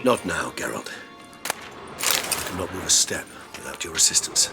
Not now, Geralt. I cannot move a step without your assistance.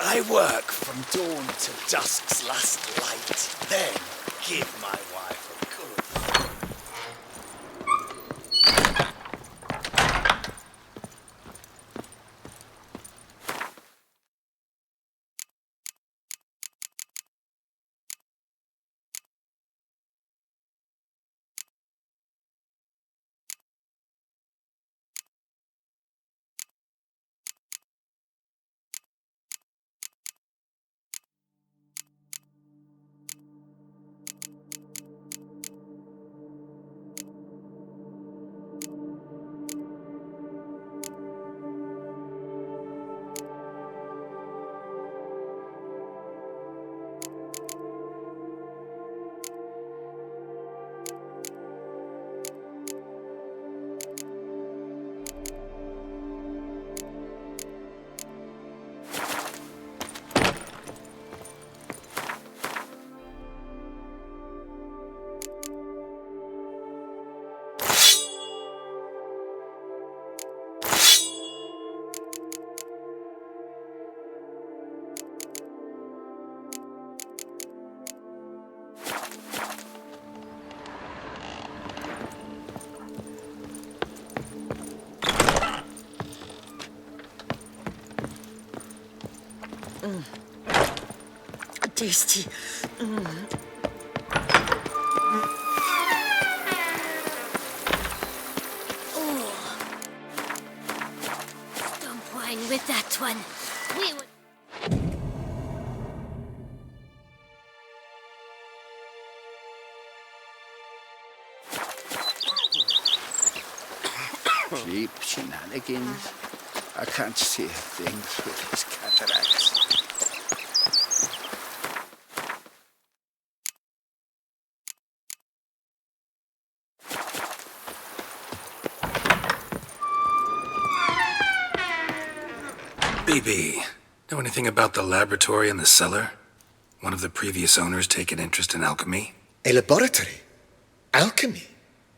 I work from dawn to dusk's last light, then give my wife a good. Tasty. Don't whine with that one. We would. Cheap shenanigans. I can't see a thing through these cataracts. BB, know anything about the laboratory in the cellar? One of the previous owners take an interest in alchemy? A laboratory? Alchemy?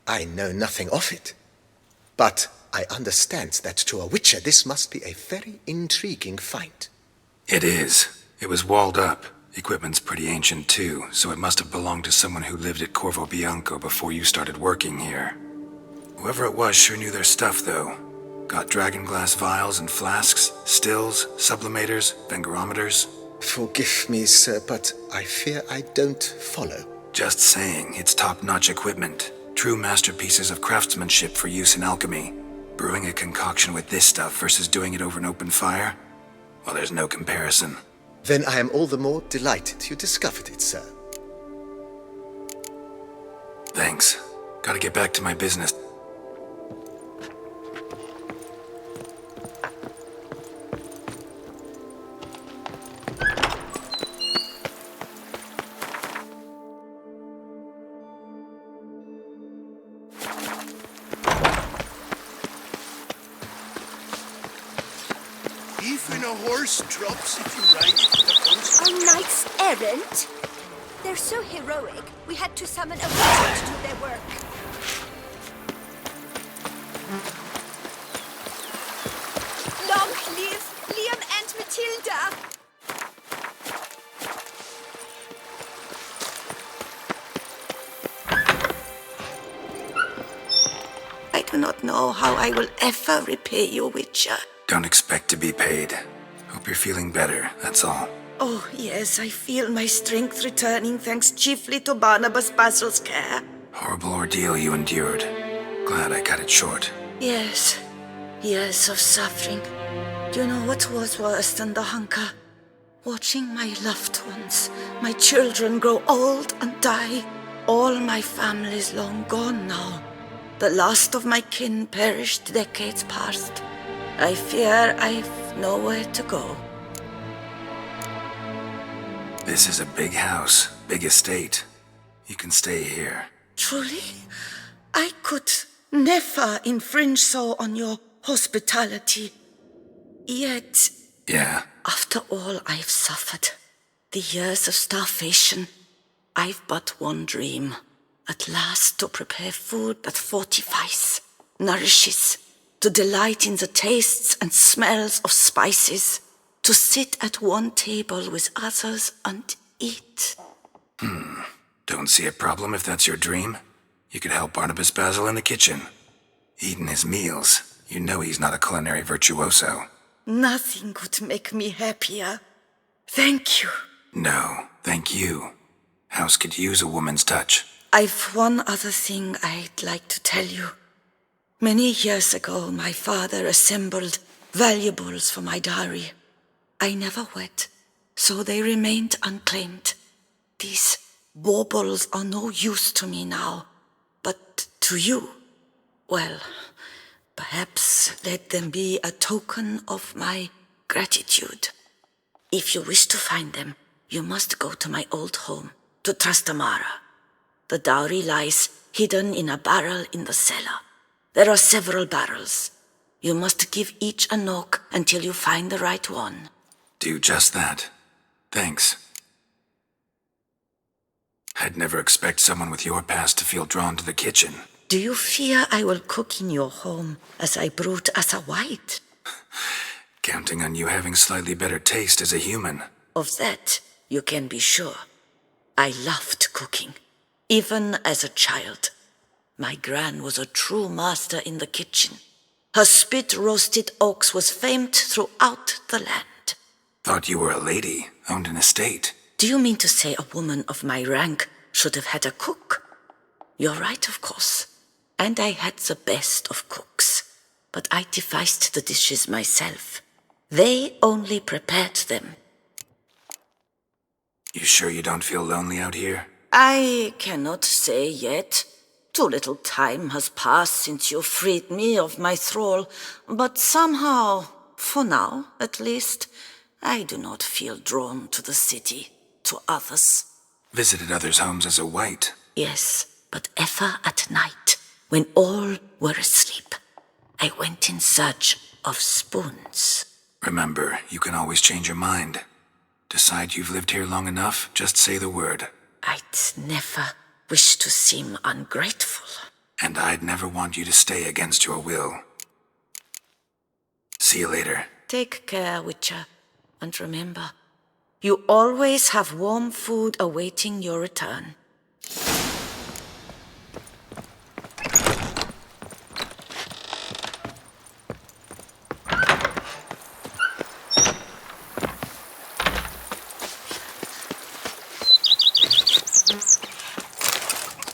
I know nothing of it. But I understand that to a witcher this must be a very intriguing find. It is. It was walled up. Equipment's pretty ancient too, so it must have belonged to someone who lived at Corvo Bianco before you started working here. Whoever it was sure knew their stuff though. Got dragonglass vials and flasks, stills, sublimators, vengerometers. Forgive me, sir, but I fear I don't follow. Just saying, it's top-notch equipment. True masterpieces of craftsmanship for use in alchemy. Brewing a concoction with this stuff versus doing it over an open fire? Well, there's no comparison. Then I am all the more delighted you discovered it, sir. Thanks. Gotta get back to my business. Even a horse drops if you ride it to the post. A knight's errant? They're so heroic, we had to summon a wizard to do their work. Long live Liam and Matilda! I do not know how I will ever repay you, Witcher. Don't expect to be paid. Hope you're feeling better, that's all. Oh, yes, I feel my strength returning thanks chiefly to Barnabas Basil's care. Horrible ordeal you endured. Glad I cut it short. Yes, years of suffering. Do you know what was worse than the hunger? Watching my loved ones, my children grow old and die. All my family's long gone now. The last of my kin perished decades past. I fear I've nowhere to go. This is a big house, big estate. You can stay here. Truly? I could never infringe so on your hospitality. Yet, Yeah, after all I've suffered, the years of starvation, I've but one dream. At last to prepare food that fortifies, nourishes, to delight in the tastes and smells of spices, to sit at one table with others and eat. don't see a problem if that's your dream. You could help Barnabas Basil in the kitchen. Eating his meals. You know he's not a culinary virtuoso. Nothing could make me happier. Thank you. No, thank you. House could use a woman's touch. I've one other thing I'd like to tell you. Many years ago, my father assembled valuables for my dowry. I never wed, so they remained unclaimed. These baubles are no use to me now, but to you, well, perhaps let them be a token of my gratitude. If you wish to find them, you must go to my old home, to Trastamara. The dowry lies hidden in a barrel in the cellar. There are several barrels. You must give each a knock until you find the right one. Do just that. Thanks. I'd never expect someone with your past to feel drawn to the kitchen. Do you fear I will cook in your home as I brewed as a white? Counting on you having slightly better taste as a human. Of that, you can be sure. I loved cooking, even as a child. My gran was a true master in the kitchen. Her spit-roasted ox was famed throughout the land. Thought you were a lady, owned an estate. Do you mean to say a woman of my rank should have had a cook? You're right, of course. And I had the best of cooks. But I devised the dishes myself. They only prepared them. You sure you don't feel lonely out here? I cannot say yet. Too little time has passed since you freed me of my thrall, but somehow, for now at least, I do not feel drawn to the city, to others. Visited others' homes as a white. Yes, but ever at night, when all were asleep, I went in search of spoons. Remember, you can always change your mind. Decide you've lived here long enough, just say the word. I'd never wish to seem ungrateful. And I'd never want you to stay against your will. See you later. Take care, Witcher. And remember, you always have warm food awaiting your return.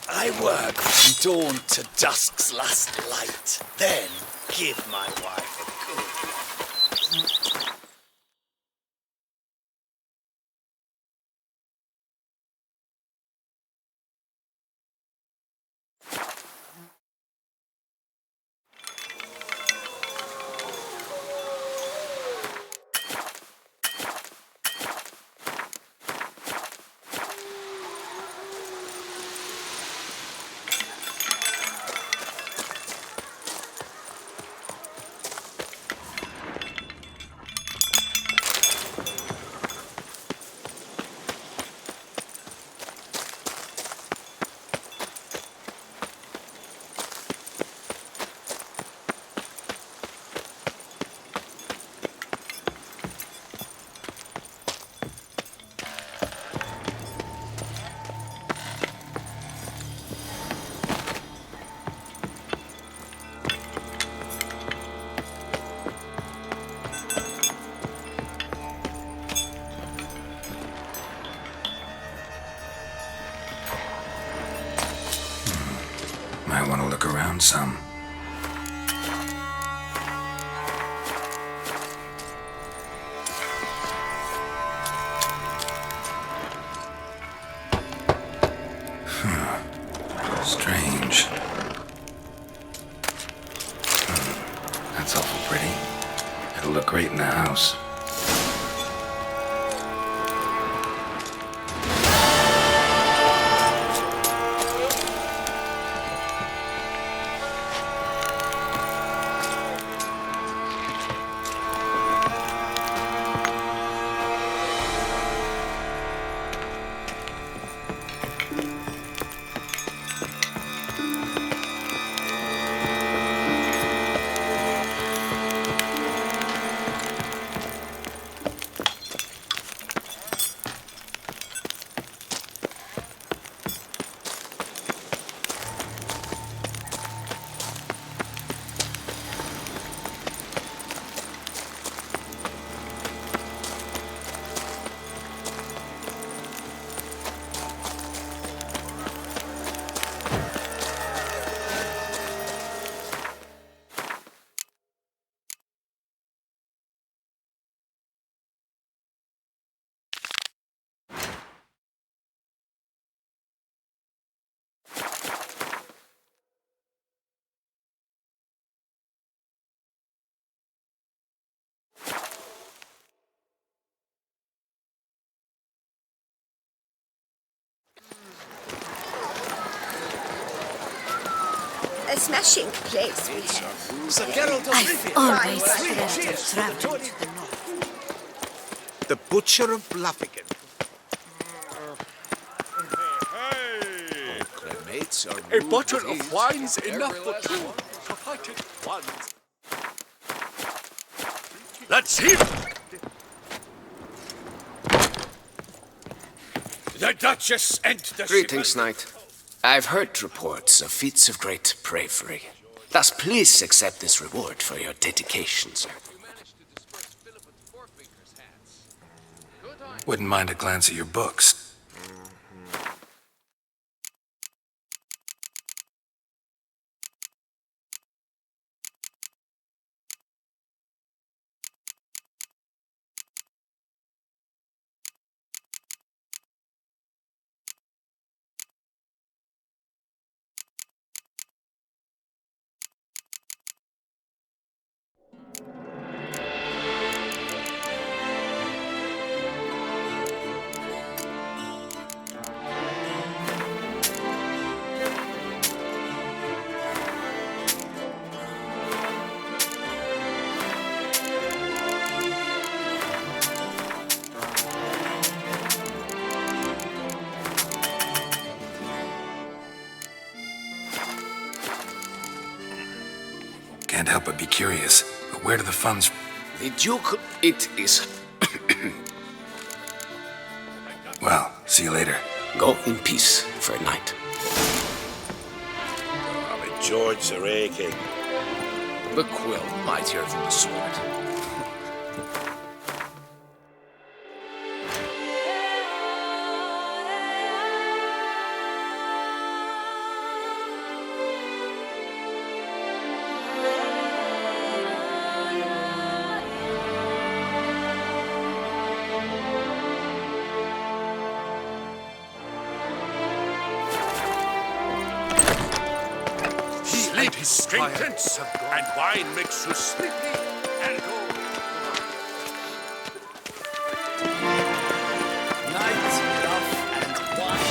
I work from dawn to dusk's last light, then give my wife a good. Might want to look around some. Strange. That's awful pretty. It'll look great in the house. A smashing place we have. Sir Geralt of I've Rivia. always Three dreamt of cheers for traveling Tony. to the north. The Butcher of Bluffigan. A bottle of wine's enough for two. Provided one's. Let's hear the Duchess and the Greetings, Knight. I've heard reports of feats of great bravery. Thus, please accept this reward for your dedication, sir. Wouldn't mind a glance at your books. Can't help but be curious. But where do the funds... The Duke, it is... Well, see you later. Go in peace for a night. George the Ray King. The quill mightier than the sword. Sleep strengthens, and wine makes you sleepy and old. Night, love, and wine.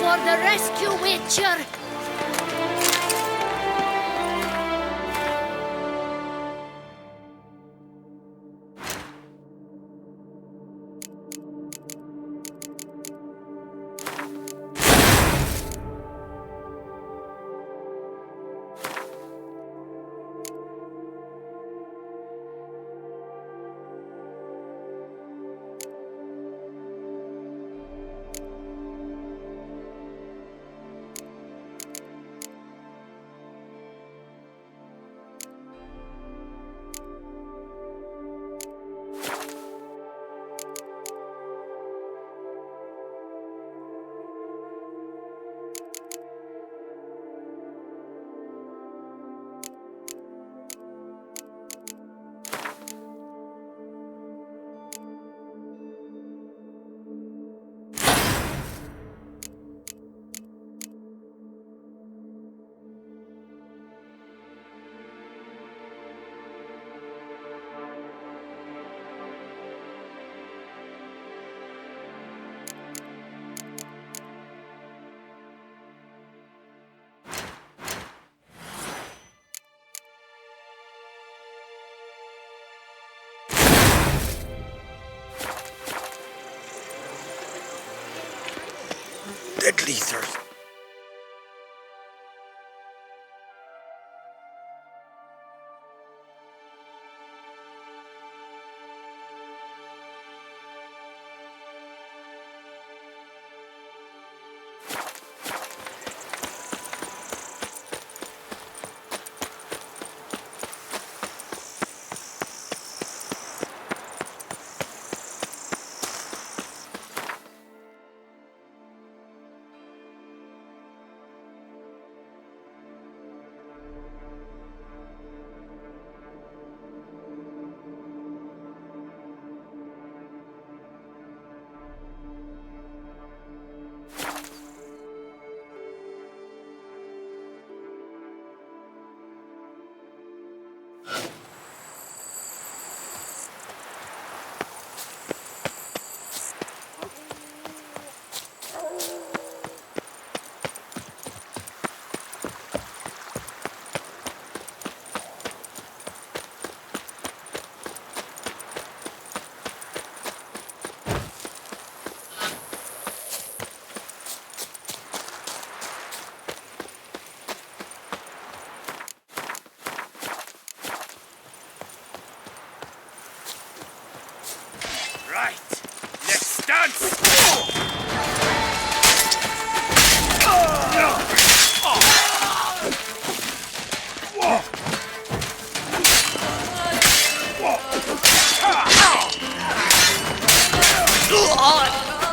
for the rescue, Witcher! Deadly thirst.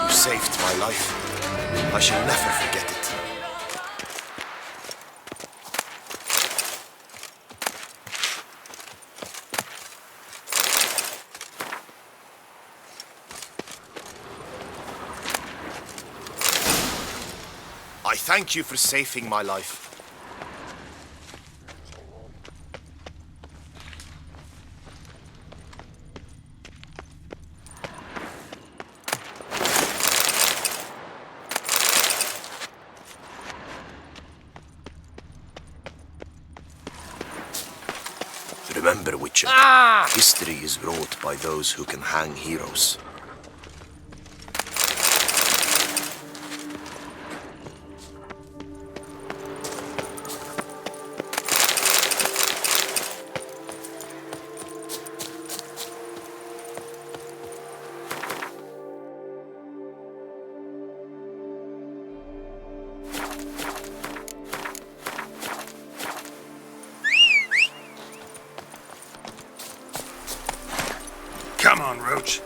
You saved my life. I shall never forget it. I thank you for saving my life. Remember, Witcher, history is wrought by those who can hang heroes. Come on, Roach.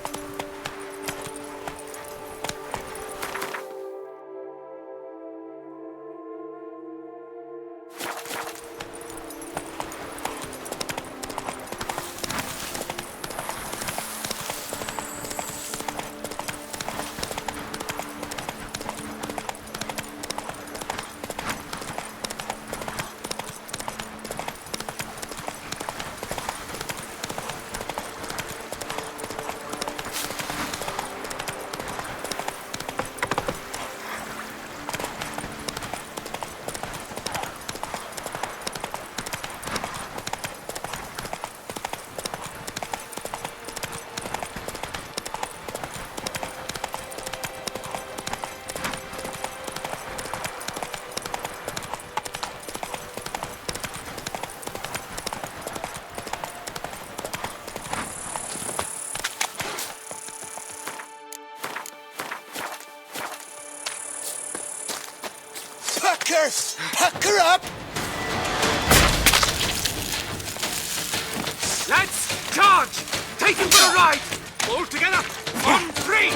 Fuckers! Pucker up! Lads, charge! Take him for a ride! All together, on 3!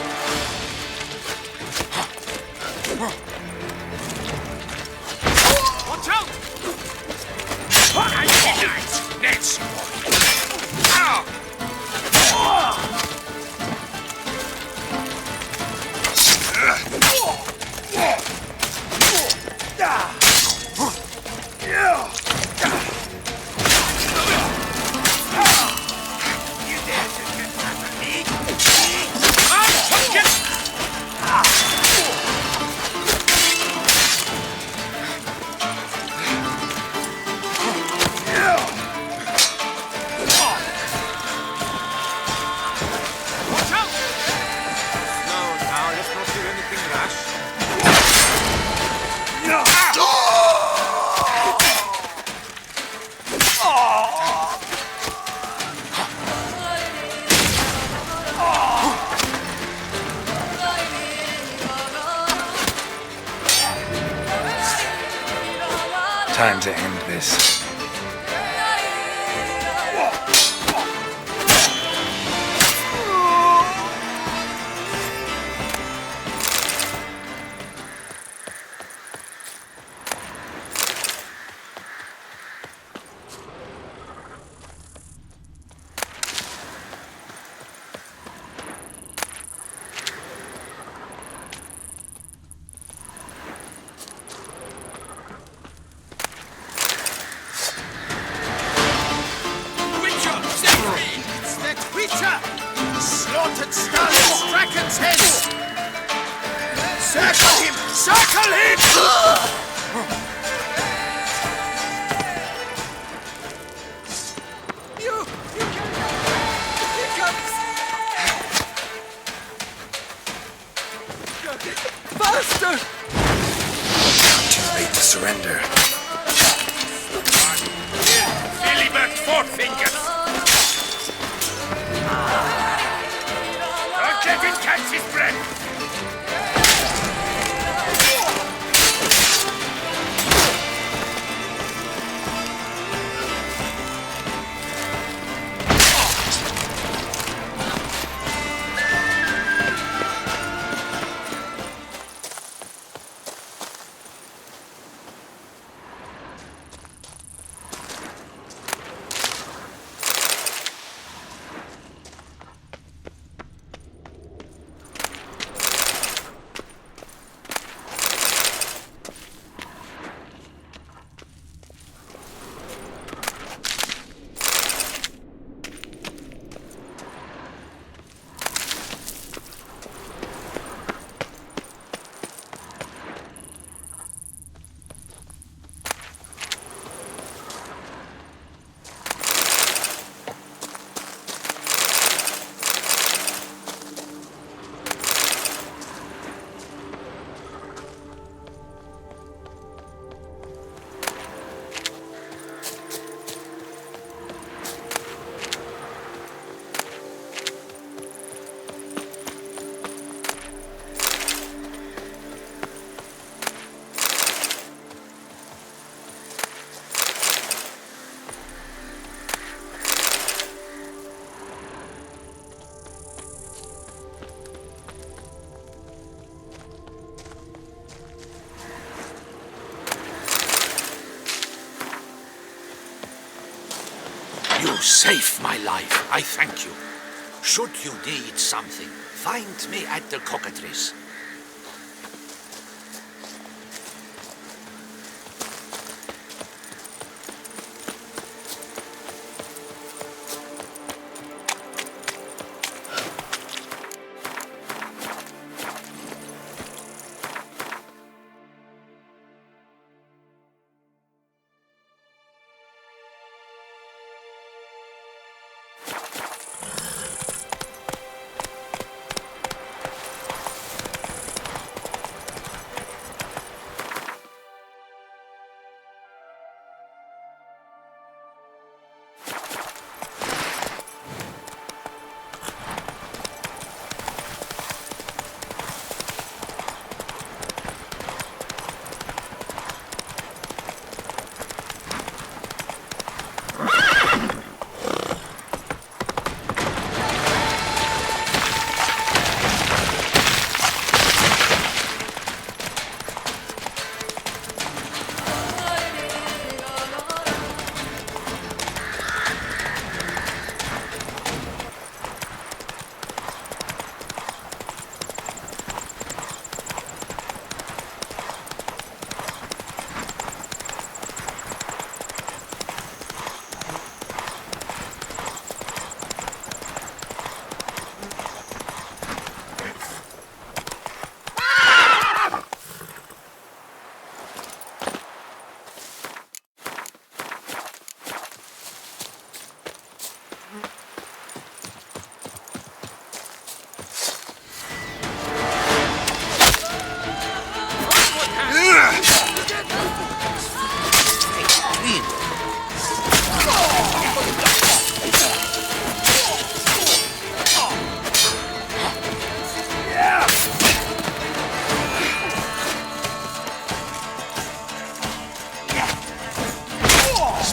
Watch out! Nets! Time to end this. Slaughtered skulls, Dragon's heads! Circle him! Circle him! You faster! Too late to surrender. Philibert Fourfinger! Don't let him catch his breath! You saved my life. I thank you. Should you need something, find me at the cockatrice.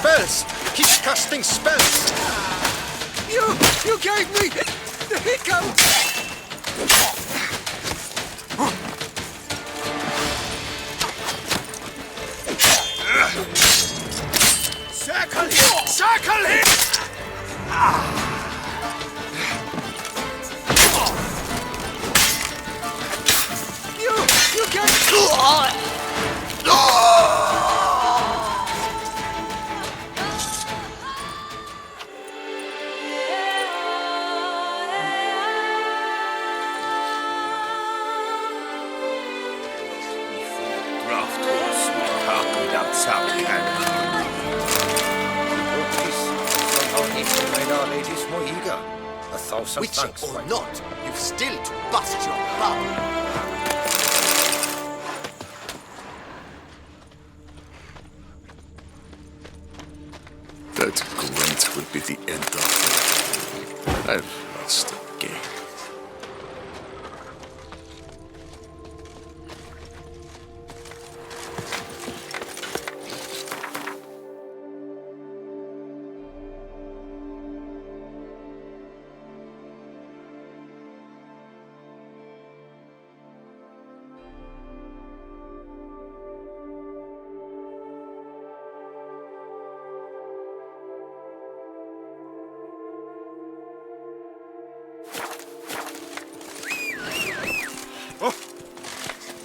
spells! Keep casting spells! You gave me the hiccups! Circle hit! Circle hit! You gave... Draft horse would park without some cannon. Somehow he made our ladies more eager. 1,000 Witcher thanks, or my not, you've still to bust your bow. That Gwent will be the end of it. I've lost again.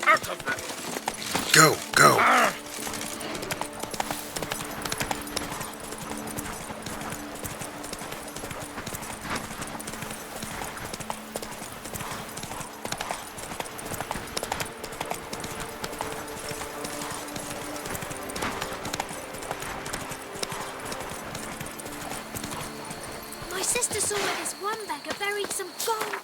Out of there! Go, go. My sister saw where this one beggar buried some gold.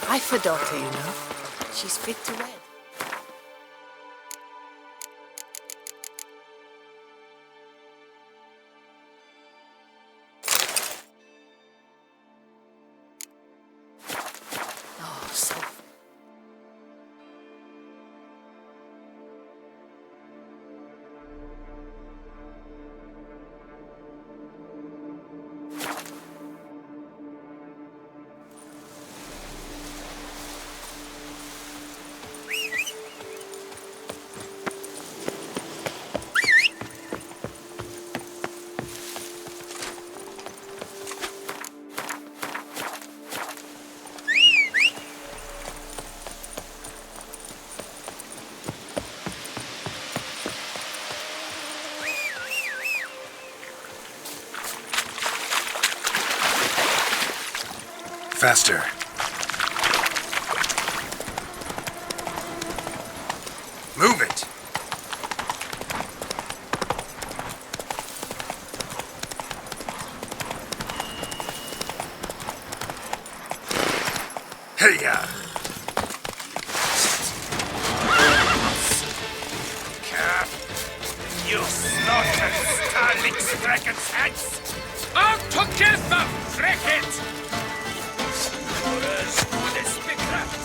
I've a daughter, you know. She's fit to wed. Oh, so... Faster. Move it. Hey-ya. You slaughtered Starling's dragon's heads! Out together, Fricket! You're as good as Spickraft!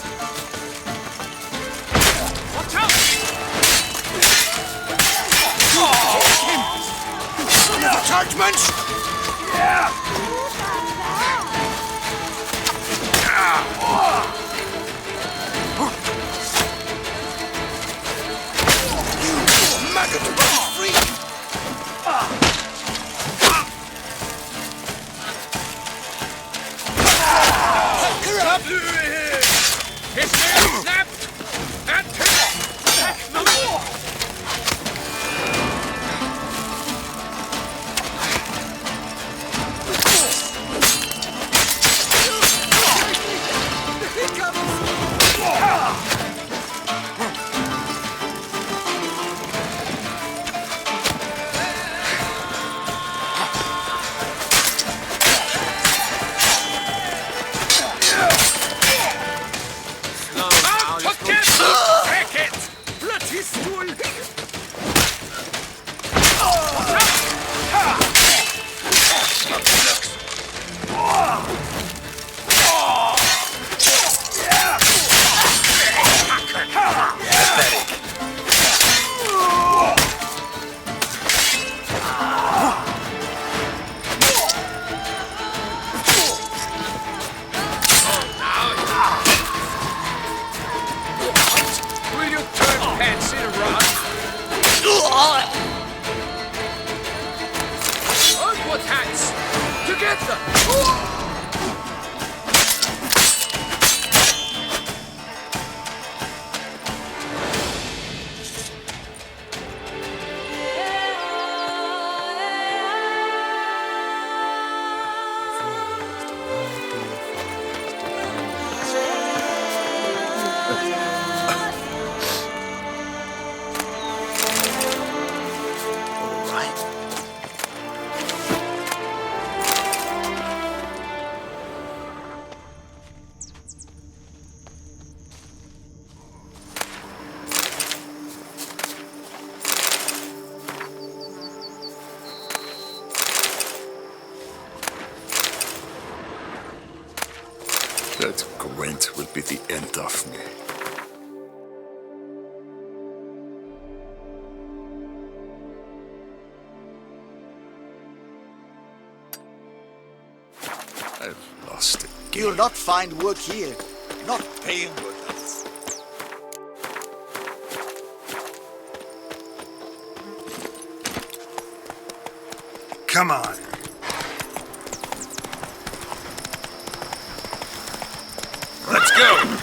Watch out! Son of a chargemensch! You maggot, run free! His nail snapped! And back the wall! Both hands! Together! That Gwent will be the end of me. I've lost it. You'll not find work here. Not paying workers. Come on. Let's go!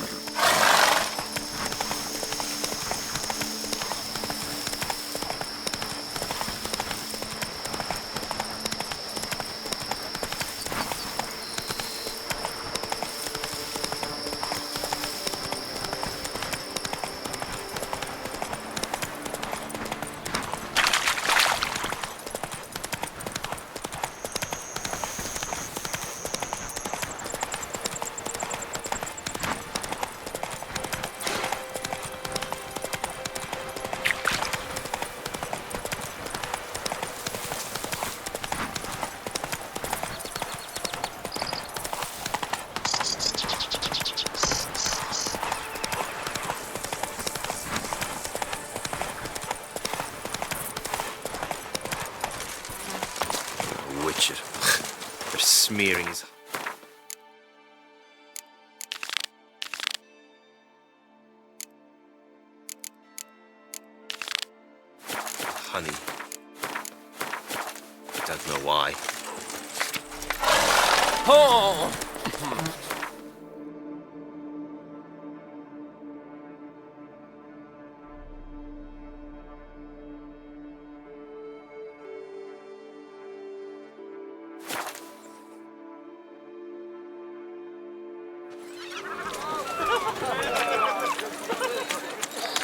Witcher. They're smearing his... honey. Don't know why. Oh!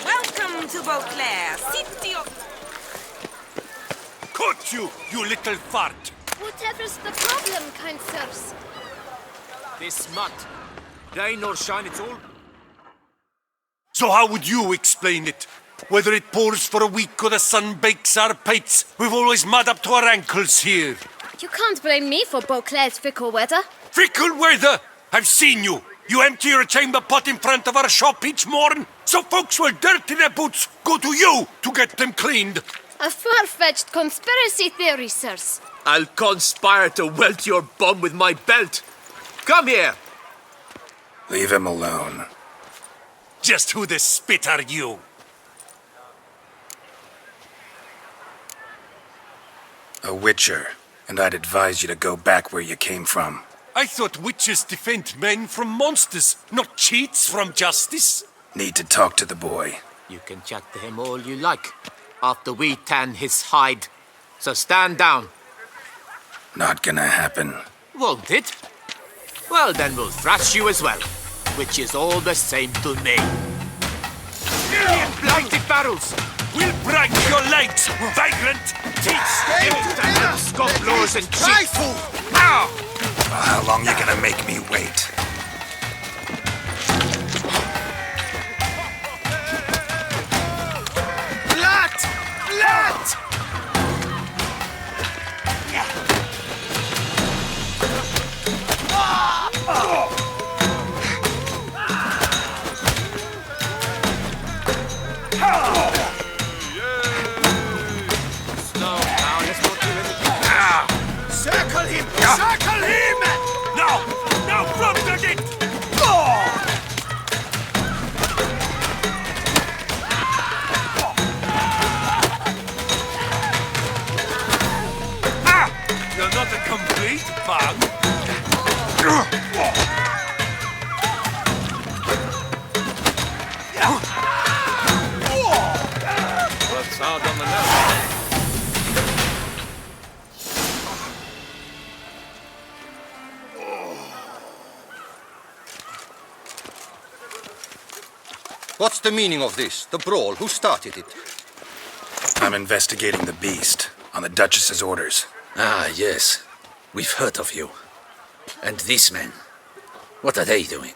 Welcome to Beauclair, city of... Caught you, you little fart! Whatever's the problem, kind sirs? This mud. Rain or shine, it's all... So how would you explain it? Whether it pours for a week or the sun bakes our pates, we've always mud up to our ankles here. You can't blame me for Beauclair's fickle weather. Fickle weather! I've seen you! You empty your chamber pot in front of our shop each morn, so folks will dirty their boots go to you to get them cleaned. A far-fetched conspiracy theory, sirs. I'll conspire to welt your bum with my belt. Come here. Leave him alone. Just who the spit are you? A witcher, and I'd advise you to go back where you came from. I thought witches defend men from monsters, not cheats from justice. Need to talk to the boy. You can chat to him all you like, after we tan his hide. So stand down. Not gonna happen. Won't it? Well, then we'll thrash you as well, which is all the same to me. Blighted barrels! We'll break your legs, vagrant! Scofflaws and cheats! How long you gonna make me wait? Blood! Circle him! Circle him! Now! Now from the gate! You're not a complete bug. What's hard on the nose? What's the meaning of this? The brawl? Who started it? I'm investigating the beast, on the Duchess's orders. Ah, yes. We've heard of you. And these men, what are they doing?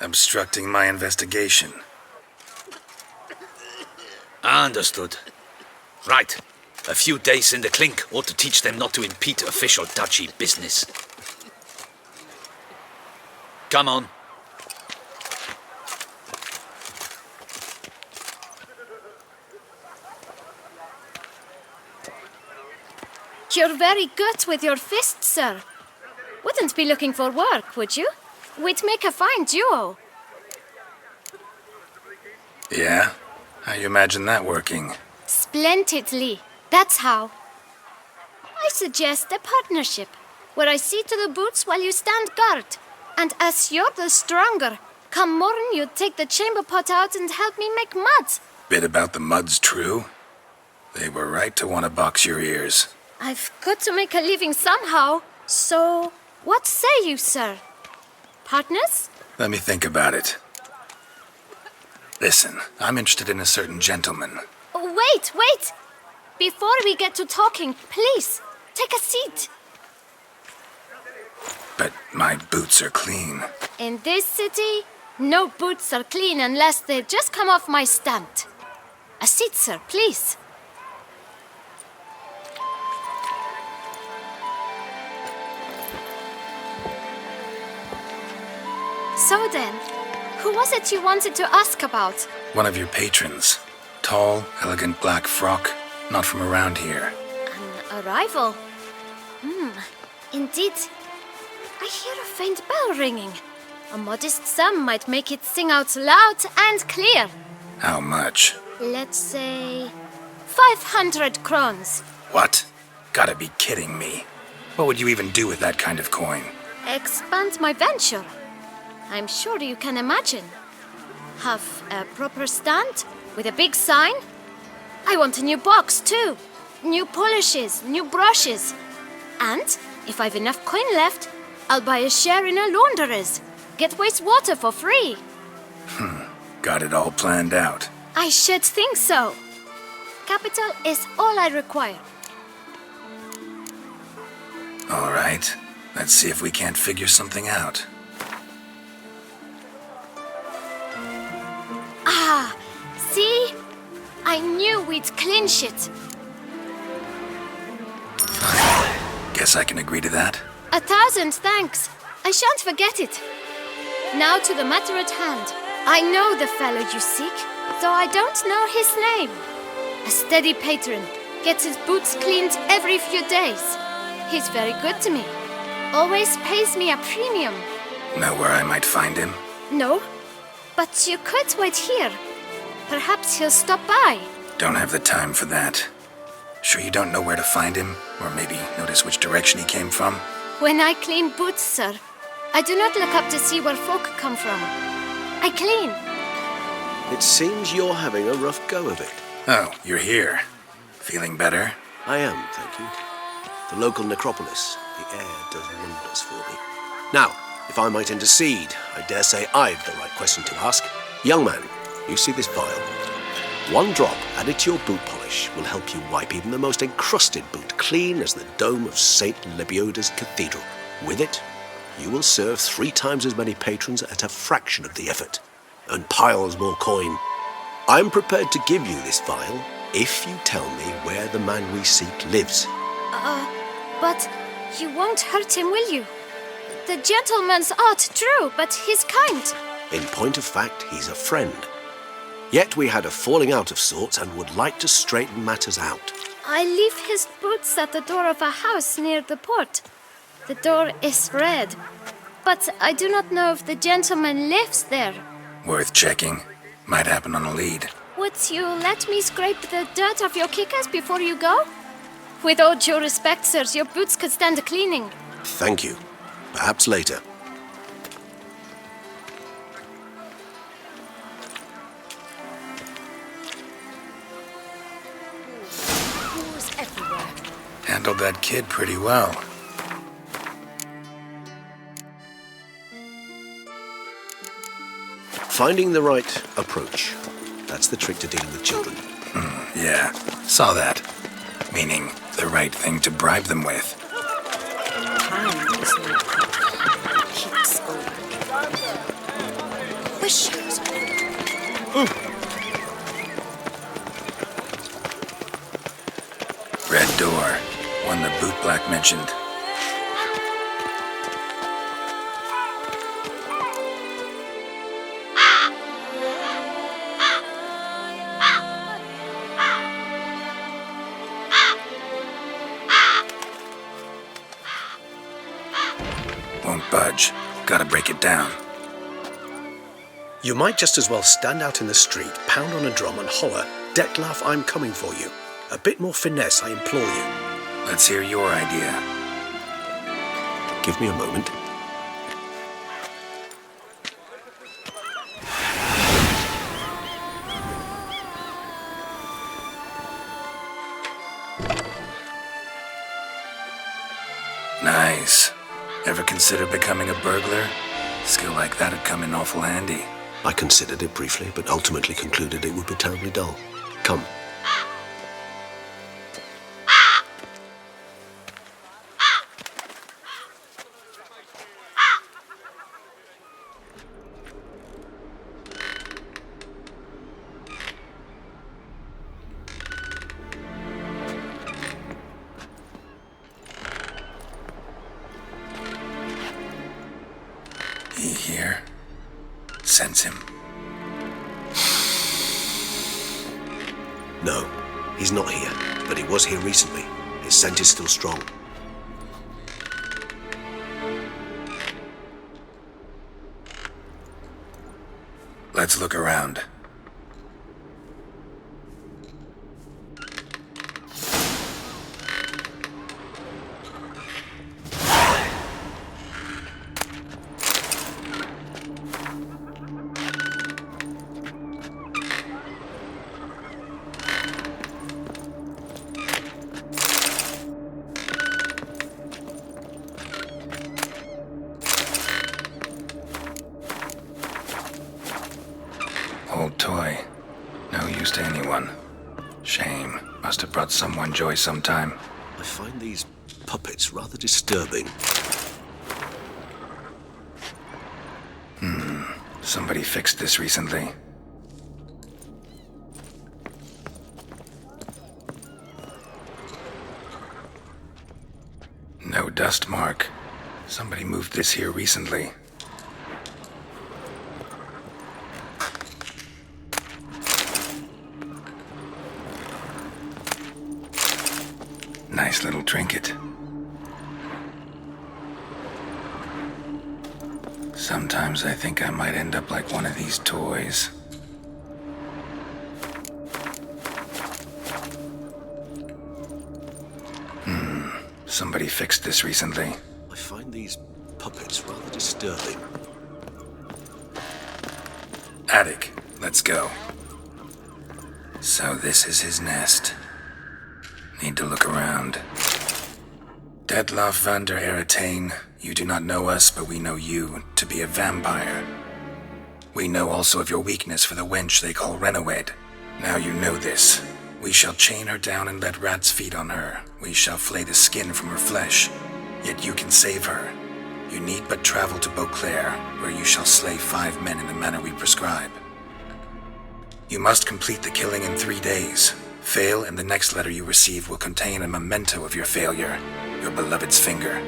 Obstructing my investigation. Understood. Right. A few days in the clink ought to teach them not to impede official duchy business. Come on. You're very good with your fists, sir. Wouldn't be looking for work, would you? We'd make a fine duo. Yeah? How you imagine that working? Splendidly. That's how. I suggest a partnership, where I see to the boots while you stand guard. And as you're the stronger, come morn you take the chamber pot out and help me make mud. Bit about the mud's true? They were right to want to box your ears. I've got to make a living somehow. So, what say you, sir? Partners? Let me think about it. Listen, I'm interested in a certain gentleman. Wait, wait! Before we get to talking, please, take a seat. But my boots are clean. In this city, no boots are clean unless they just come off my stand. A seat, sir, please. So then, who was it you wanted to ask about? One of your patrons. Tall, elegant black frock. Not from around here. An arrival? Indeed. I hear a faint bell ringing. A modest sum might make it sing out loud and clear. How much? Let's say 500 crowns. What? Gotta be kidding me. What would you even do with that kind of coin? Expand my venture. I'm sure you can imagine. Have a proper stand with a big sign. I want a new box too. New polishes, new brushes. And if I've enough coin left, I'll buy a share in a launderer's. Get wastewater for free. Got it all planned out. I should think so. Capital is all I require. All right. Let's see if we can't figure something out. Ah, see? I knew we'd clinch it. Fine. Guess I can agree to that. 1,000 thanks. I shan't forget it. Now to the matter at hand. I know the fellow you seek, though I don't know his name. A steady patron, gets his boots cleaned every few days. He's very good to me. Always pays me a premium. Know where I might find him? No, but you could wait here. Perhaps he'll stop by. Don't have the time for that. Sure you don't know where to find him? Or maybe notice which direction he came from? When I clean boots, sir, I do not look up to see where folk come from. I clean. It seems you're having a rough go of it. Oh, you're here. Feeling better? I am, thank you. The local necropolis. The air does wonders for me. Now, if I might intercede, I dare say I've the right question to ask. Young man, you see this vial? One drop added to your boot polish will help you wipe even the most encrusted boot clean as the dome of St. Lebioda's Cathedral. With it, you will serve 3 times as many patrons at a fraction of the effort. Earn piles more coin. I'm prepared to give you this vial if you tell me where the man we seek lives. But you won't hurt him, will you? The gentleman's art, true, but he's kind. In point of fact, he's a friend. Yet we had a falling out of sorts and would like to straighten matters out. I leave his boots at the door of a house near the port. The door is red, but I do not know if the gentleman lives there. Worth checking. Might happen on a lead. Would you let me scrape the dirt off your kickers before you go? With all due respect, sirs, your boots could stand a cleaning. Thank you. Perhaps later. Who's everywhere? Handled that kid pretty well. Finding the right approach. That's the trick to dealing with children. Yeah, saw that. Meaning, the right thing to bribe them with. The shoes. Red door. One the bootblack mentioned. Won't budge. Gotta break it down. You might just as well stand out in the street, pound on a drum and holler, "Detlef, I'm coming for you." A bit more finesse, I implore you. Let's hear your idea. Give me a moment. Nice. Ever consider becoming a burglar? Skill like that'd come in awful handy. I considered it briefly, but ultimately concluded it would be terribly dull. Come. He here? Sense him. No, he's not here, but he was here recently. His scent is still strong. Let's look around. Old toy. No use to anyone. Shame. Must have brought someone joy sometime. I find these puppets rather disturbing. Somebody fixed this recently. No dust mark. Somebody moved this here recently. Nice little trinket. Sometimes I think I might end up like one of these toys. Somebody fixed this recently. I find these puppets rather disturbing. Attic, let's go. So this is his nest. Need to look around. Detlef van der Eretane, you do not know us, but we know you to be a vampire. We know also of your weakness for the wench they call Renowed. Now you know this. We shall chain her down and let rats feed on her. We shall flay the skin from her flesh. Yet you can save her. You need but travel to Beauclair, where you shall slay 5 men in the manner we prescribe. You must complete the killing in 3 days. Fail, and the next letter you receive will contain a memento of your failure, your beloved's finger.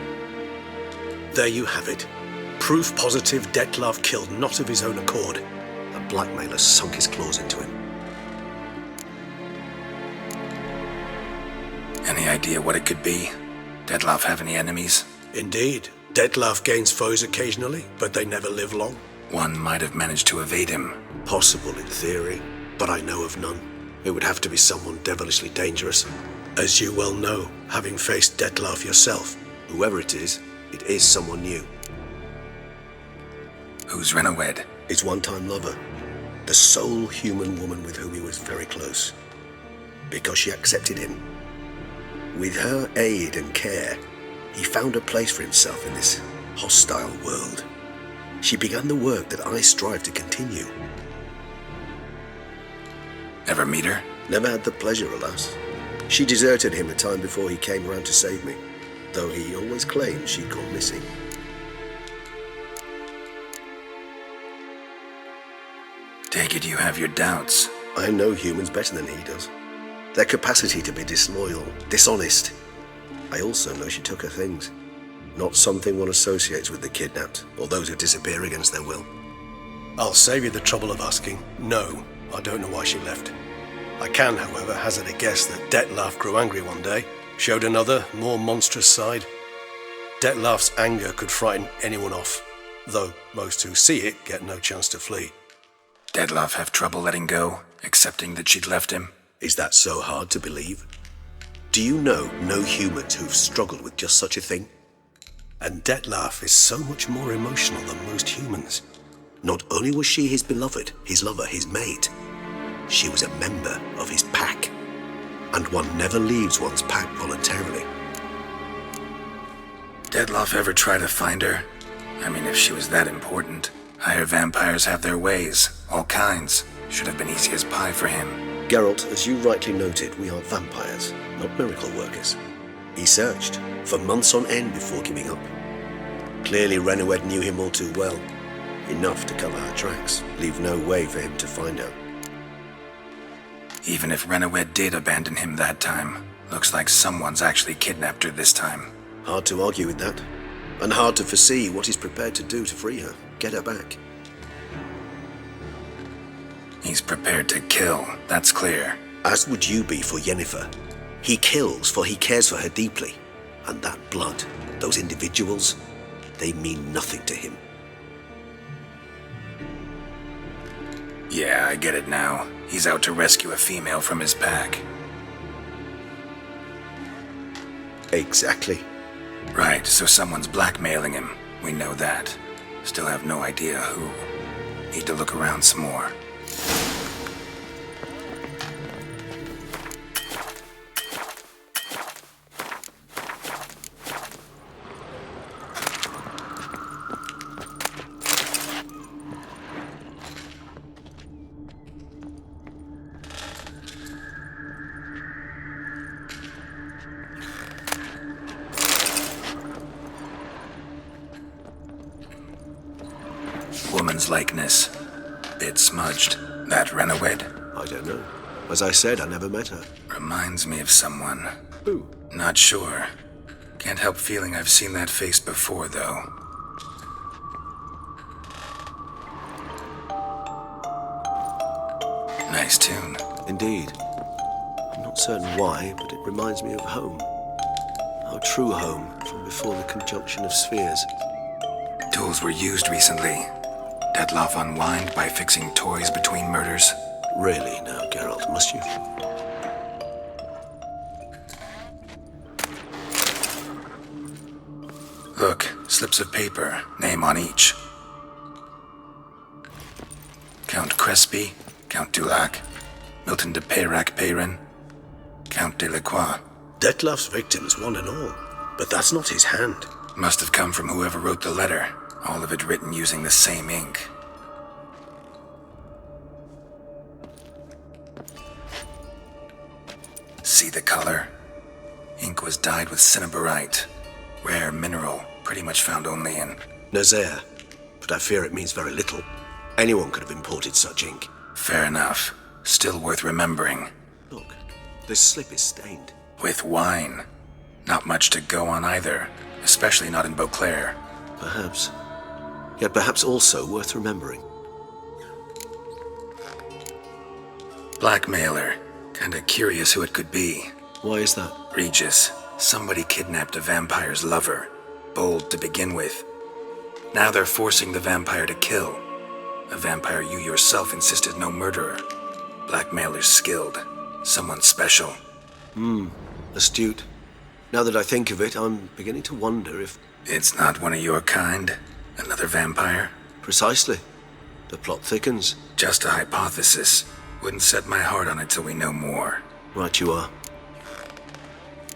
There you have it. Proof positive Detlef killed not of his own accord. A blackmailer sunk his claws into him. Any idea what it could be? Detlef have any enemies? Indeed. Detlef gains foes occasionally, but they never live long. One might have managed to evade him. Possible in theory, but I know of none. It would have to be someone devilishly dangerous. As you well know, having faced Detlef yourself, whoever it is someone new. Who's Renawed? His one-time lover. The sole human woman with whom he was very close. Because she accepted him. With her aid and care, he found a place for himself in this hostile world. She began the work that I strive to continue. Ever meet her? Never had the pleasure, alas. She deserted him a time before he came around to save me, though he always claimed she'd gone missing. Take it you have your doubts. I know humans better than he does. Their capacity to be disloyal, dishonest. I also know she took her things. Not something one associates with the kidnapped, or those who disappear against their will. I'll save you the trouble of asking. No, I don't know why she left. I can, however, hazard a guess that Detlef grew angry one day, showed another, more monstrous side. Detlef's anger could frighten anyone off, though most who see it get no chance to flee. Detlef have trouble letting go, accepting that she'd left him? Is that so hard to believe? Do you know no humans who've struggled with just such a thing? And Detlef is so much more emotional than most humans. Not only was she his beloved, his lover, his mate, she was a member of his pack. And one never leaves one's pack voluntarily. Detlef ever try to find her? I mean, if she was that important. Higher vampires have their ways, all kinds. Should have been easy as pie for him. Geralt, as you rightly noted, we are vampires, not miracle workers. He searched for months on end before giving up. Clearly Renawed knew him all too well. Enough to cover her tracks, leave no way for him to find her. Even if Renawed did abandon him that time, looks like someone's actually kidnapped her this time. Hard to argue with that. And hard to foresee what he's prepared to do to free her, get her back. He's prepared to kill, that's clear. As would you be for Yennefer. He kills for he cares for her deeply. And that blood, those individuals, they mean nothing to him. Yeah, I get it now. He's out to rescue a female from his pack. Exactly. Right, so someone's blackmailing him. We know that. Still have no idea who. Need to look around some more. Woman's likeness. Bit smudged. That Renawed? I don't know. As I said, I never met her. Reminds me of someone. Who? Not sure. Can't help feeling I've seen that face before, though. Nice tune. Indeed. I'm not certain why, but it reminds me of home. Our true home from before the conjunction of spheres. Tools were used recently. Detlef unwind by fixing toys between murders. Really now, Geralt, must you? Look, slips of paper, name on each. Count Crespi, Count Dulac, Milton de Peyrac-Peyrin, Count Delacroix. Detlef's victims, one and all. But that's not his hand. Must have come from whoever wrote the letter. All of it written using the same ink. See the color? Ink was dyed with cinnabarite. Rare mineral, pretty much found only in Nazaire, but I fear it means very little. Anyone could have imported such ink. Fair enough. Still worth remembering. Look, this slip is stained. With wine. Not much to go on either, especially not in Beauclair. Perhaps. Yet perhaps also worth remembering. Blackmailer. Kinda curious who it could be. Why is that? Regis. Somebody kidnapped a vampire's lover. Bold to begin with. Now they're forcing the vampire to kill. A vampire you yourself insisted no murderer. Blackmailer's skilled. Someone special. Astute. Now that I think of it, I'm beginning to wonder if... It's not one of your kind? Another vampire? Precisely. The plot thickens. Just a hypothesis. Wouldn't set my heart on it till we know more. Right you are.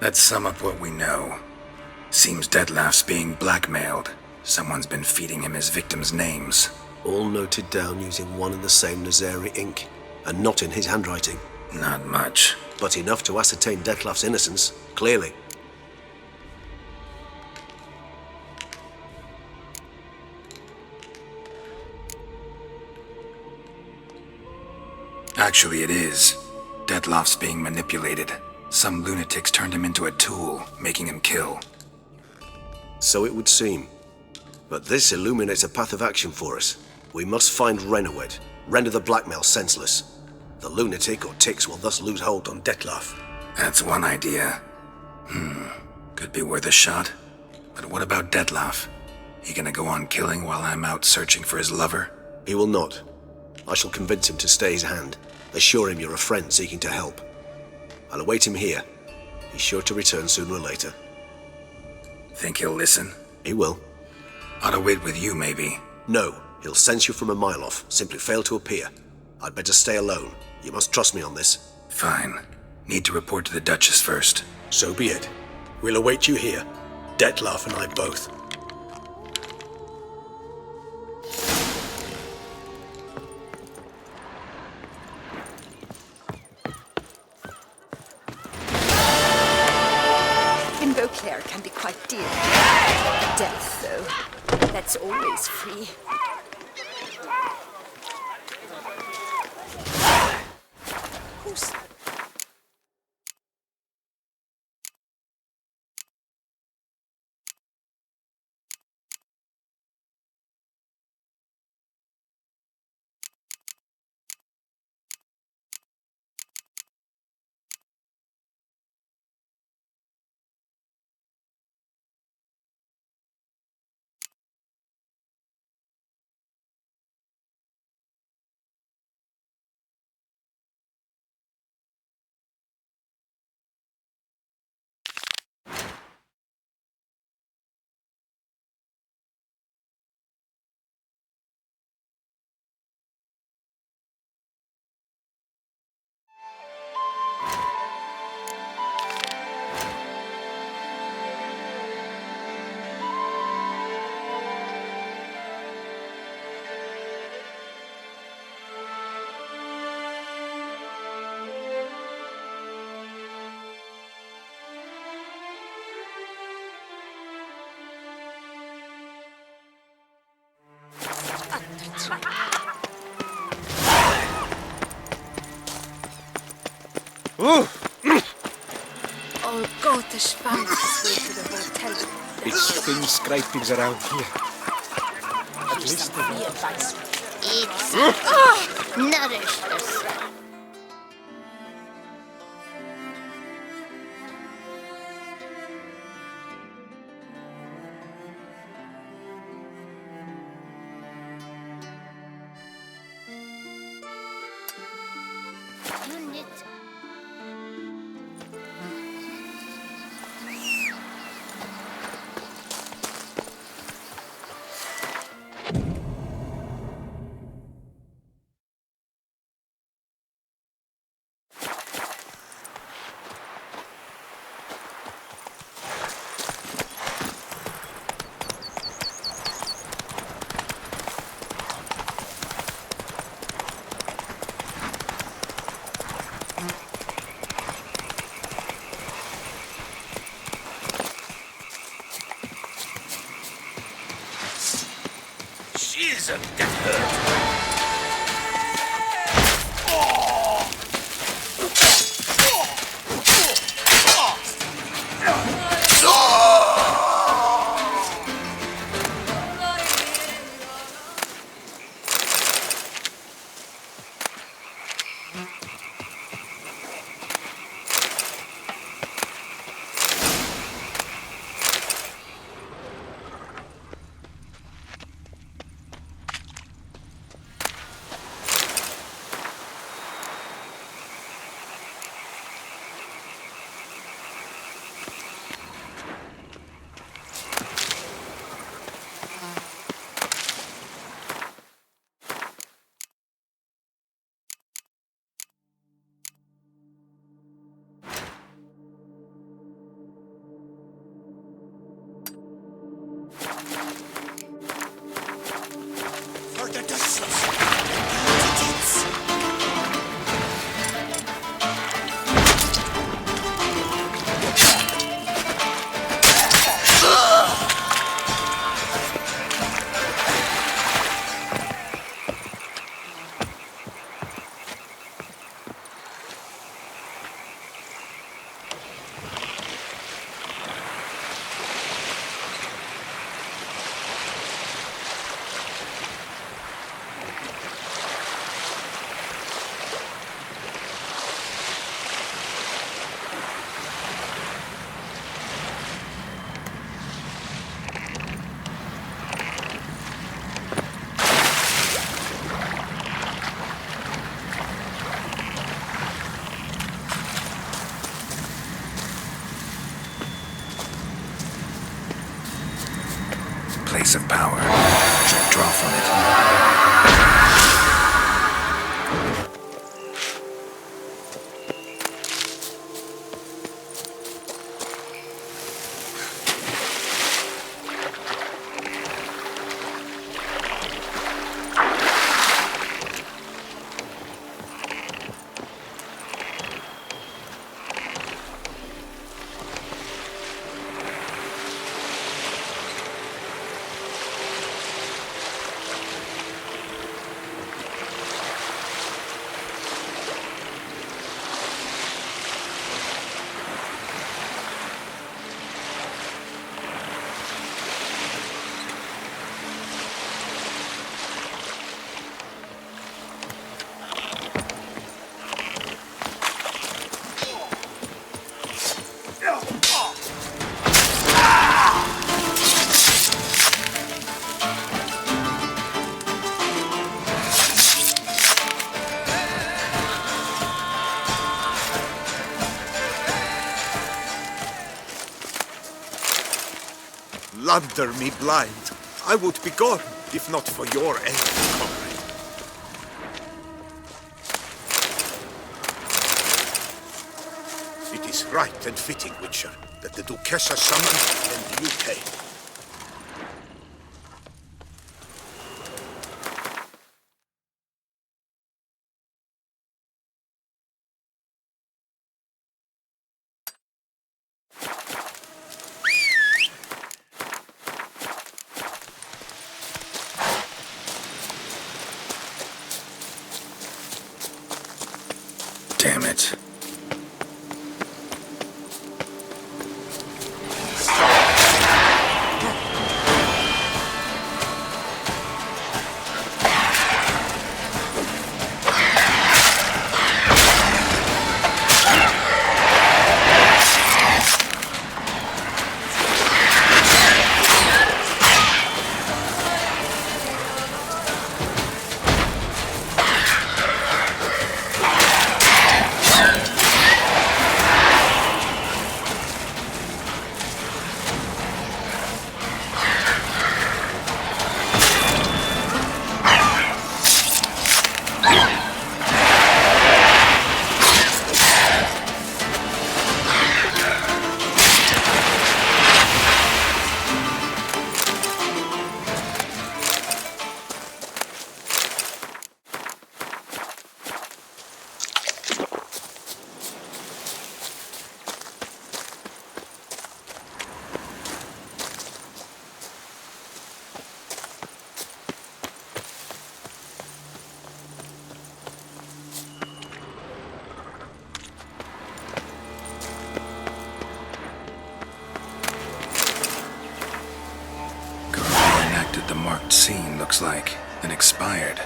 Let's sum up what we know. Seems Detlef's being blackmailed. Someone's been feeding him his victims' names. All noted down using one and the same Nazari ink, and not in his handwriting. Not much. But enough to ascertain Detlef's innocence, clearly. Actually, it is. Detlef's being manipulated. Some lunatics turned him into a tool, making him kill. So it would seem. But this illuminates a path of action for us. We must find Renowed, render the blackmail senseless. The lunatic or ticks will thus lose hold on Detlef. That's one idea. Could be worth a shot. But what about Detlef? He gonna go on killing while I'm out searching for his lover? He will not. I shall convince him to stay his hand. Assure him you're a friend seeking to help. I'll await him here. He's sure to return sooner or later. Think he'll listen? He will. Ought to wait with you, maybe. No, he'll sense you from a mile off. Simply fail to appear. I'd better stay alone. You must trust me on this. Fine. Need to report to the Duchess first. So be it. We'll await you here. Detlef and I both. In Beauclair can be quite dear. Death, though, that's always free. Who's... Oh, Gotish found his way to the hotel. It's been scrapings around here. At least It's nourish yourself. Jesus, get hurt! wieder das Schloss. Place of power. Should draw from it. Lander me blind. I would be gone, if not for your aid, comrade. It is right and fitting, Witcher, that the Duchessa summoned and you came. Damn it. The marked scene looks like, and expired.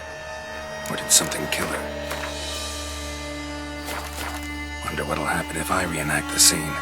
Or did something kill her? Wonder what'll happen if I reenact the scene.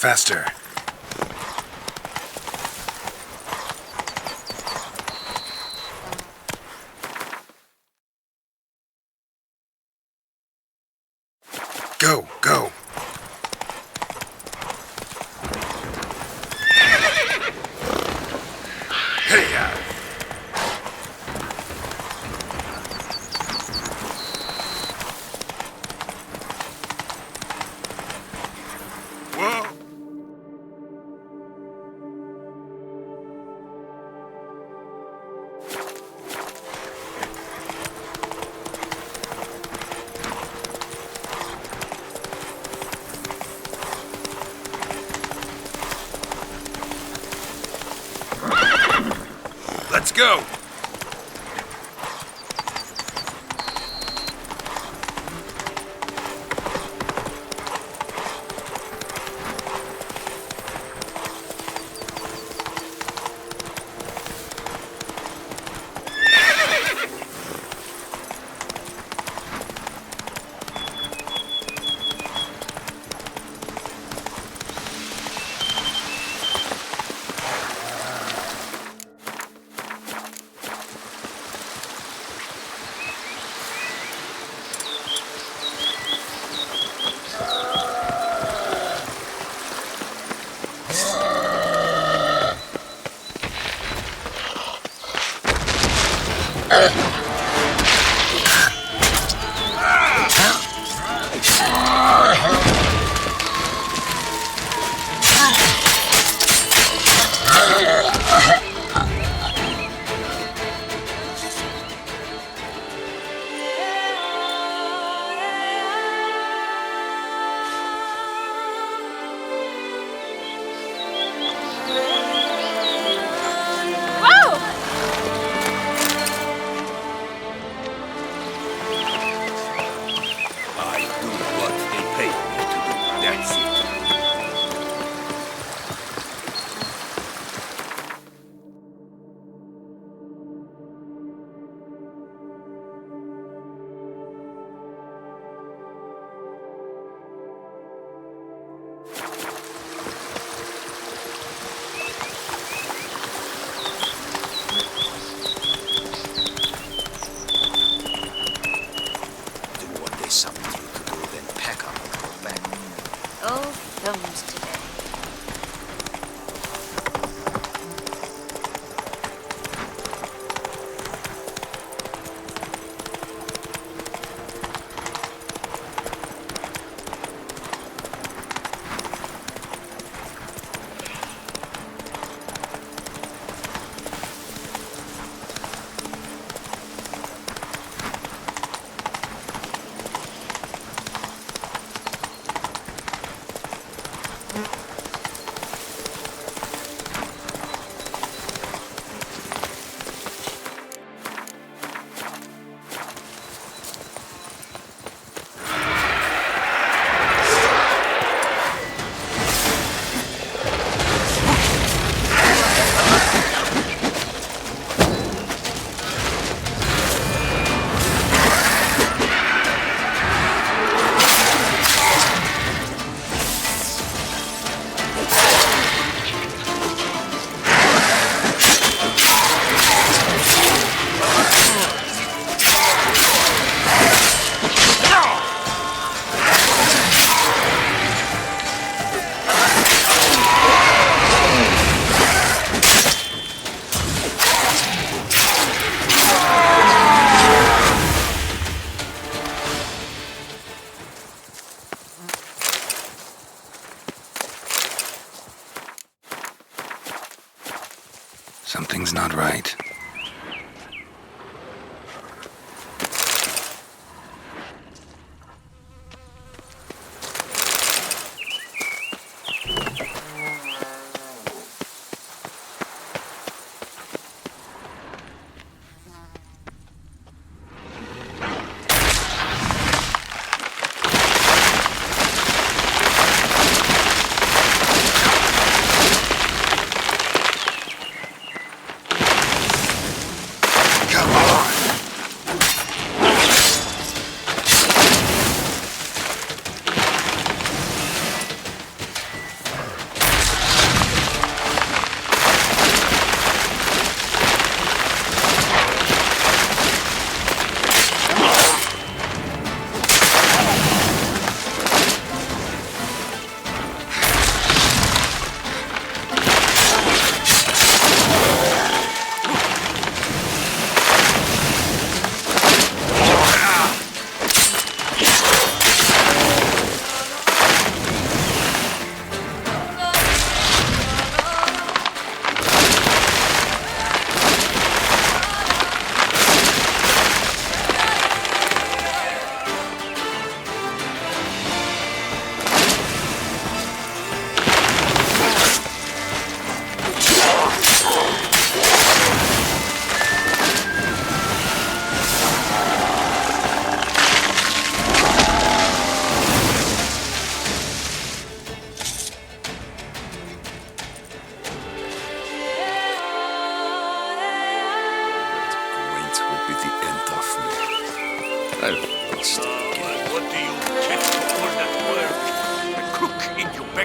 Faster. Go, go. Hey-ya! Whoa! Let's go! Thumbs today. Something's not right.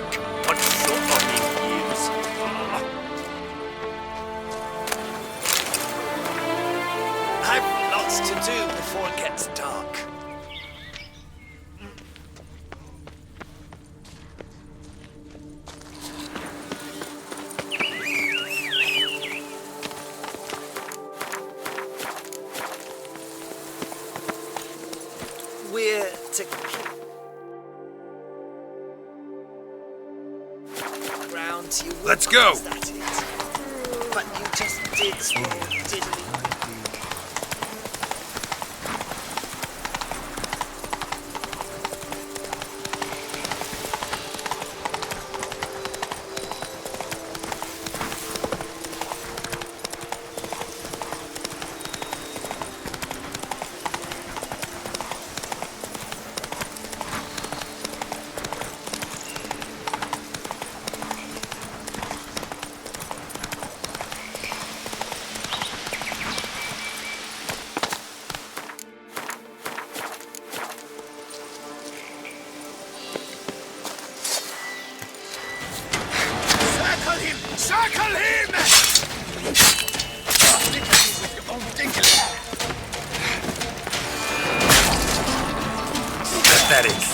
quick, but shut up in ears. I've lots to do before it gets dark. We're to ground you. Let's go. Is that it? But you just did swear, didn't you? Circle him! That is.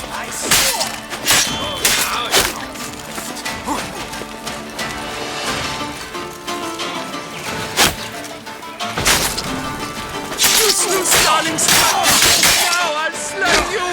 Useless, darling son! Now I'll slay you!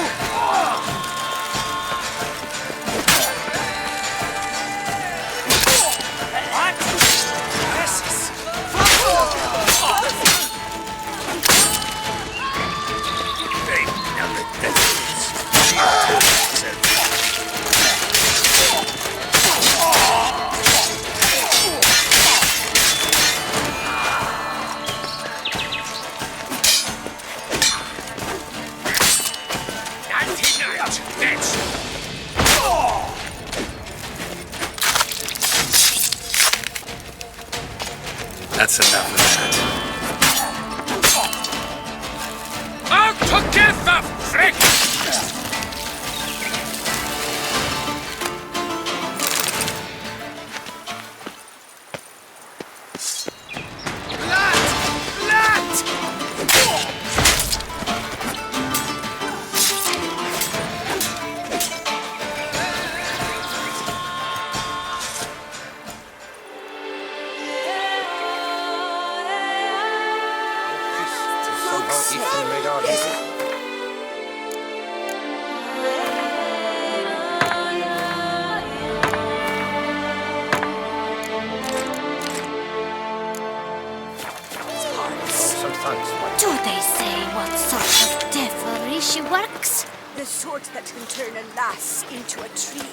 That's enough of that. Out together, Frick! Do they say what sort of devilry she works? The sort that can turn a lass into a tree.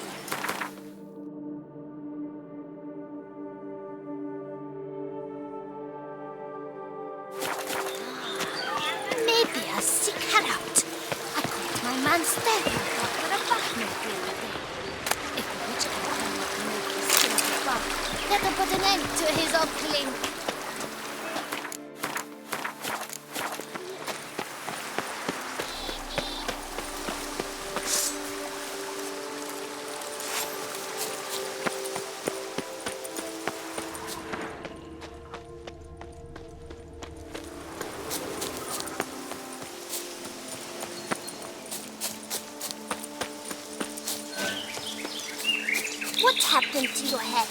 Maybe I'll seek her out. I caught my man staring for a backnote the other day. If the witch can make his skin to bug, let him put an end to his ogling. What happened to your head?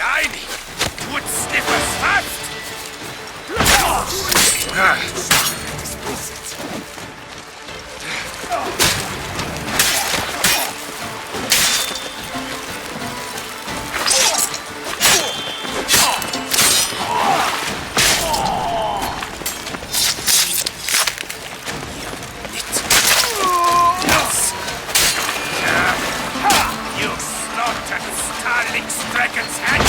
Tiny! Wood sniffers fast! You slaughtered Starling's dragon's head!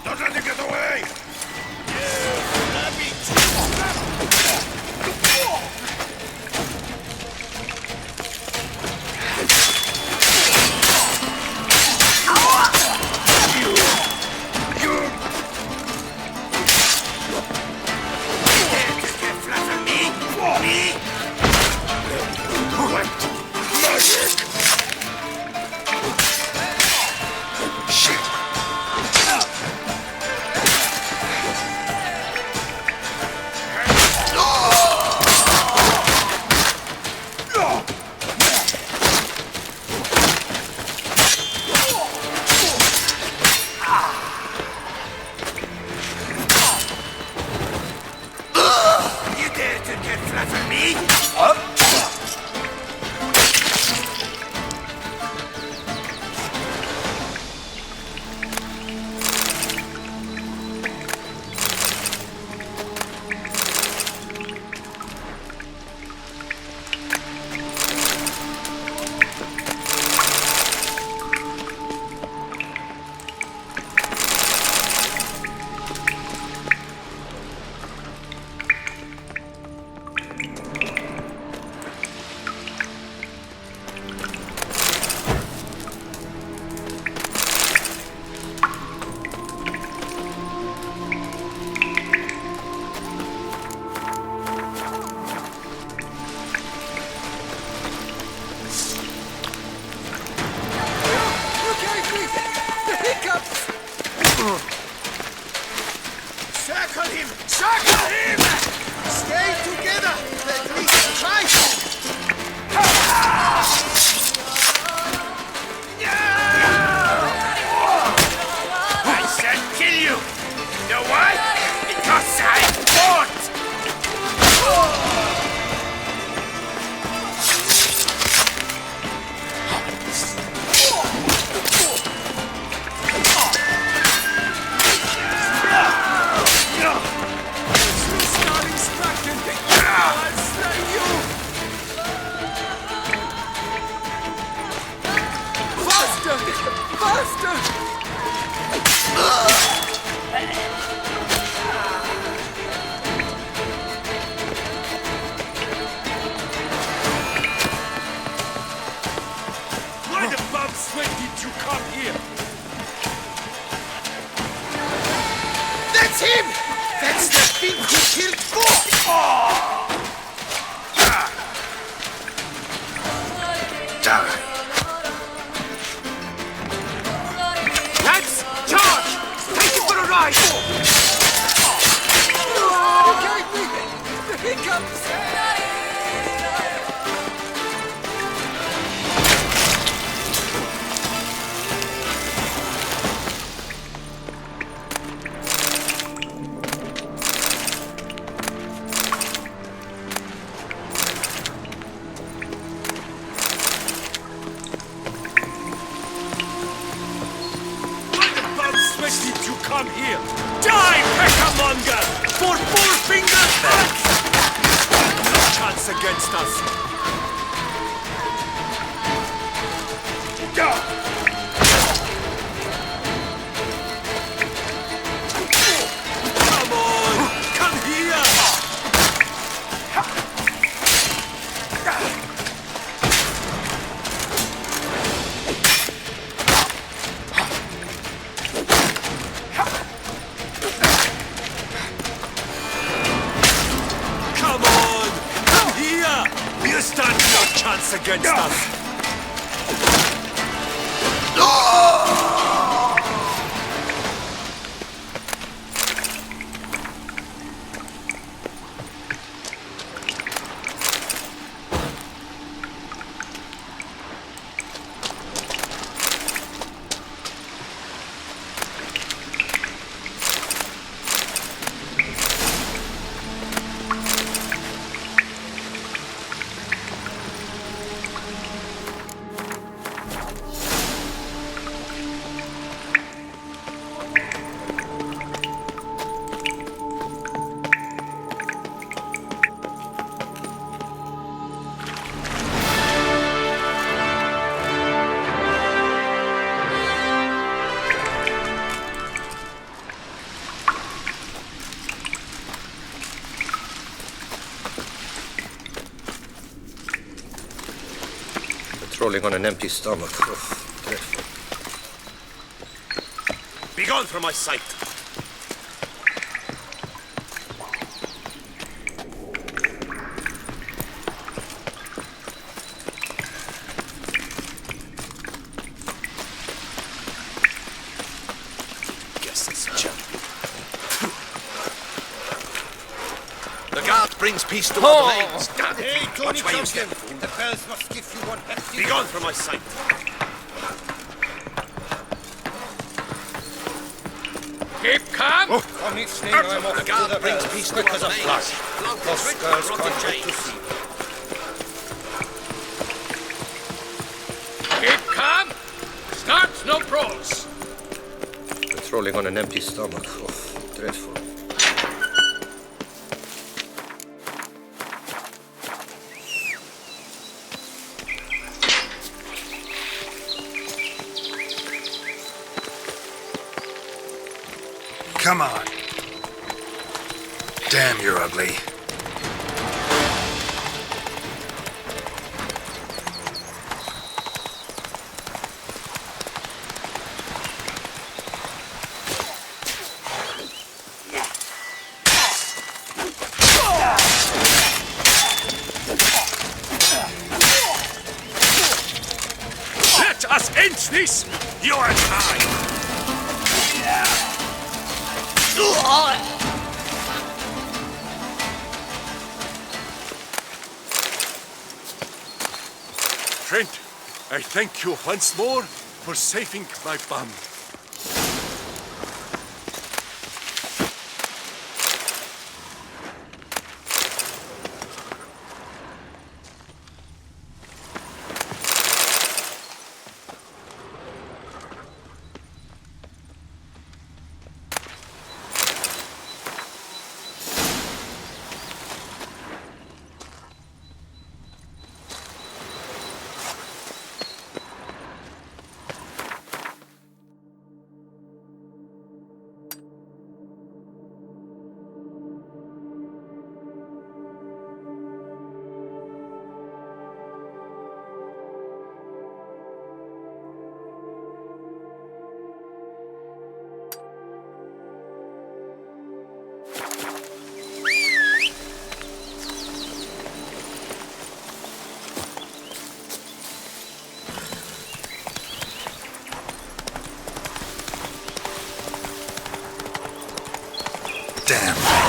Don't let him get away! Circle him! Circle him! Stay together! At least try! I said kill you! You know why? Because I fought! Why the bum sweat did you come here? That's him! That's the thing who killed Four! Die! Lads, charge! Take it for a ride! You gave me the hiccups! Did you come here? Die, Peckermonger! For 4 fingers back! No chance against us! Go! Patrolling on an empty stomach. Oh, dreadful. Begone from my sight! Guess it's junk. The guard brings peace to our lanes. Hey, Tony Watch where you Thompson! step. The bells must give you one hefty... Begone from my sight! Keep calm! Oh, I'm off The guard brings peace to quick as a our flash. lanes. Those girls can't get to see. Keep calm! Start no brawls! Patrolling on an empty stomach. Oh, dreadful. Come on. Damn, you're ugly. Let us end this! You are time! Trent, I thank you once more for saving my bum. Damn.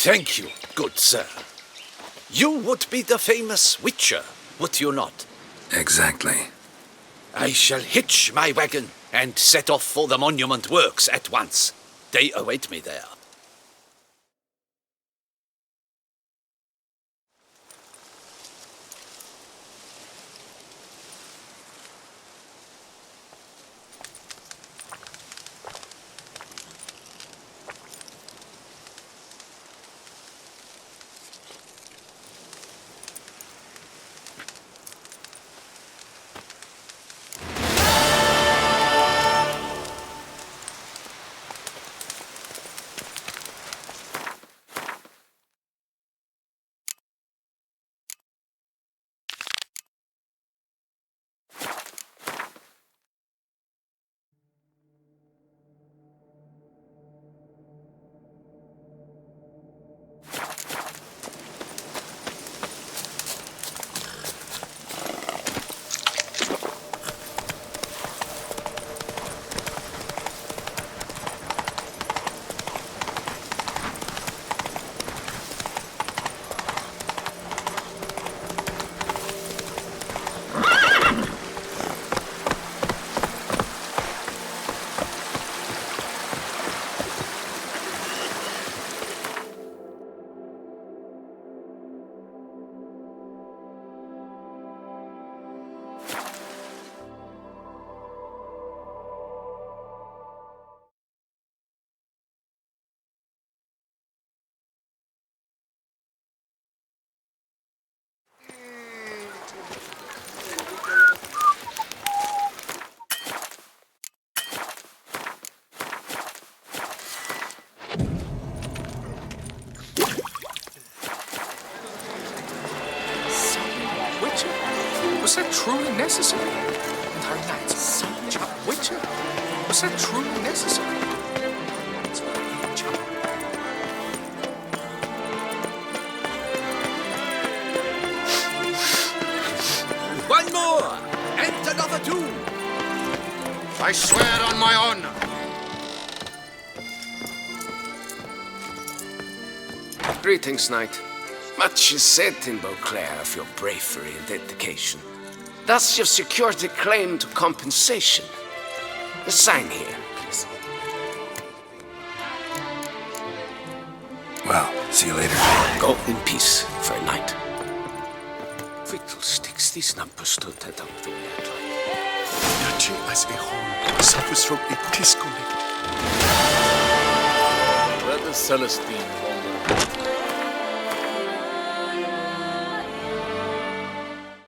Thank you, good sir. You would be the famous Witcher, would you not? Exactly. I shall hitch my wagon and set off for the monument works at once. They await me there. truly necessary? And our knights such a witcher? Was that truly necessary? One more, and another two. I swear on my honor. Greetings, knight. Much is said in Beauclair of your bravery and dedication. Thus you've secured a claim to compensation. Sign here, please. Well, see you later. Go in peace, fair knight. Fiddlesticks, these numbers don't add up the way I'd like. The duchy as a whole suffers from a disconnect. Where does Celestine wander?